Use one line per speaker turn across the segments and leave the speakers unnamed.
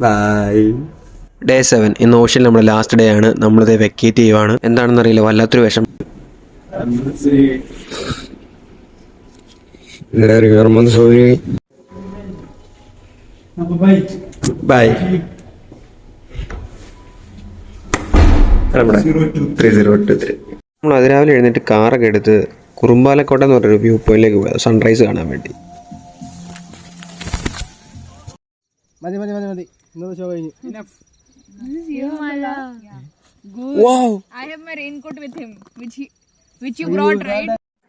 By. Day 7 ഇന്ന് ocean നമ്മുടെ last day ആണ്. നമ്മളിത് വെക്കേറ്റ് ചെയ്യുവാണ്. എന്താണെന്ന് അറിയില്ല, വല്ലാത്തൊരു വിഷം. ബൈ. നമ്മുടെ 3023 നമ്മൾ അതിരാവിലെ എഴുന്നേറ്റ് കാറൊക്കെ എടുത്ത് കുറുമ്പാലക്കോട്ട എന്ന് പറഞ്ഞൊരു വ്യൂ പോയിന്റിലേക്ക് പോയത് സൺറൈസ് കാണാൻ വേണ്ടി.
മതി മതി മതി മതി ഇന്നത്തെ ഷോ കഴിഞ്ഞു.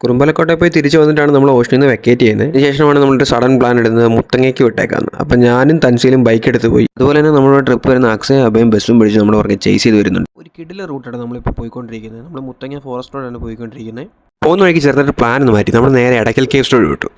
കുറുമ്പാലക്കോട്ടയിൽ പോയി തിരിച്ചു വന്നിട്ടാണ് നമ്മൾ ഓഷനിൽ നിന്ന് വെക്കേറ്റ് ചെയ്യുന്നത്. അതിനുശേഷമാണ് നമ്മളൊരു സഡൻ പ്ലാൻ എടുക്കുന്നത് മുത്തങ്ങയ്ക്ക് വിട്ടേക്കാന്ന്. അപ്പം ഞാനും തൻസീലും ബൈക്ക് എടുത്ത് പോയി. അതുപോലെ തന്നെ നമ്മുടെ ട്രിപ്പ് വരുന്ന അക്ഷയ അഭയം ബസ്സും പിടിച്ച് നമ്മൾ പുറകെ ചേസ് ചെയ്ത് വരുന്നുണ്ട്. ഒരു കിടില റൂട്ടാണ് നമ്മളിപ്പോൾ പോയിക്കൊണ്ടിരിക്കുന്നത്. നമ്മൾ മുത്തങ്ങ ഫോറസ്റ്റ് റോഡാണ് പോയിക്കൊണ്ടിരിക്കുന്നത്. പോകുന്ന വഴിക്ക് ചെറുതായിട്ട് പ്ലാൻ ഒന്ന് മാറ്റി നമ്മൾ നേരെ എടക്കൽ കേവ്സ് റോഡ് വിട്ടു.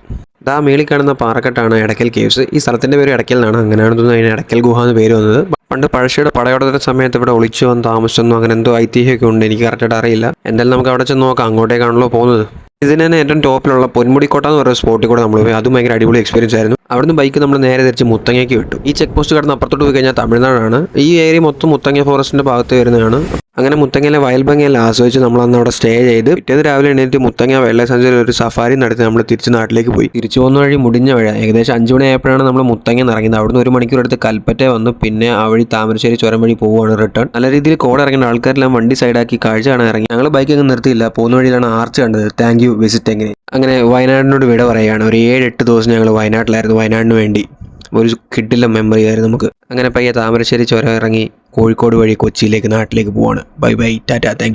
ഇതാ മേളിൽ കാണുന്ന പാറക്കെട്ടാണ് എടക്കൽ കേവ്സ്. ഈ സ്ഥലത്തിൻ്റെ പേര് എടക്കൽ എന്നാണ്. അങ്ങനെയാണ് തോന്നുന്നു അതിന് എടക്കൽ ഗുഹ എന്ന് പേര് വന്നത്. പണ്ട് പഴശ്ശിയുടെ പടയോടത്തിന്റെ സമയത്ത് ഇവിടെ ഒളിച്ചു വന്ന് താമസിച്ചെന്നോ അങ്ങനെ എന്തോ ഐതിഹ്യമൊക്കെ ഉണ്ട്. എനിക്ക് കറക്റ്റായിട്ട് അറിയില്ല. എന്തായാലും നമുക്ക് അവിടെ ചെന്ന് നോക്കാം. അങ്ങോട്ടേക്കാണല്ലോ പോകുന്നത്. ഇതിന് തന്നെ ഏറ്റവും ടോപ്പിലുള്ള പൊന്മുടിക്കോട്ട എന്ന് പറയുന്ന സ്പോട്ടിൽ കൂടെ നമ്മൾ പോയി. അതും ഭയങ്കര അടിപൊളി എക്സ്പീരിയൻസ് ആയിരുന്നു. അവിടുന്ന് ബൈക്ക് നമ്മൾ നേരെ തിരിച്ച് മുത്തങ്ങയ്ക്ക് വിട്ടു. ഈ ചെക്ക് പോസ്റ്റ് കടന്ന് അപ്പുറത്തോട്ട് പോയി കഴിഞ്ഞാൽ തമിഴ്നാടാണ്. ഈ ഏരിയ മൊത്തം മുത്തങ്ങ ഫോറസ്റ്റിന്റെ ഭാഗത്ത് വരുന്നതാണ്. അങ്ങനെ മുത്തങ്ങയിലെ വയൽ ഭംഗിയെല്ലാം ആസ്വദിച്ച് നമ്മൾ അന്ന് അവിടെ സ്റ്റേ ചെയ്ത് പിറ്റേന്ന് രാവിലെ എണീറ്റ് മുത്തങ്ങ വെള്ളസഞ്ചിയിൽ ഒരു സഫാരി നടത്തി നമ്മൾ തിരിച്ച് നാട്ടിലേക്ക് പോയി. തിരിച്ചു പോകുന്ന വഴി മുടിഞ്ഞ വഴി ഏകദേശം 5 മണിയായപ്പോഴാണ് നമ്മൾ മുത്തങ്ങ ഇറങ്ങിയത്. അവിടുന്ന് 1 മണിക്കൂർ എടുത്ത് കൽപ്പറ്റ വന്നു. പിന്നെ ആ വഴി താമരശ്ശേരി ചുരം വഴി പോവുകയാണ് റിട്ടേൺ. നല്ല രീതിയിൽ കോട ഇറങ്ങുന്ന ആൾക്കാരെല്ലാം വണ്ടി സൈഡാക്കി കാഴ്ച കാണാൻ ഇറങ്ങി. ഞങ്ങൾ ബൈക്ക് അങ്ങ് നിർത്തിയില്ല. പോകുന്ന വഴിയിലാണ് ആർച്ച് കണ്ടത്. താങ്ക് യു വിസിറ്റ് എങ്ങനെ. അങ്ങനെ വയനാടിനോട് വിട പറയുകയാണ്. ഒരു 7-8 ദിവസം ഞങ്ങൾ വയനാട്ടിലായിരുന്നു. വയനാടിന് വേണ്ടി ഒരു കിട്ടില്ല മെമ്മറി ആയിരുന്നു നമുക്ക്. അങ്ങനെ പയ്യെ താമരശ്ശേരി ചുരം ഇറങ്ങി കോഴിക്കോട് വഴി കൊച്ചിയിലേക്ക് നാട്ടിലേക്ക് പോവാണ്. Bye bye, Tata, thank you.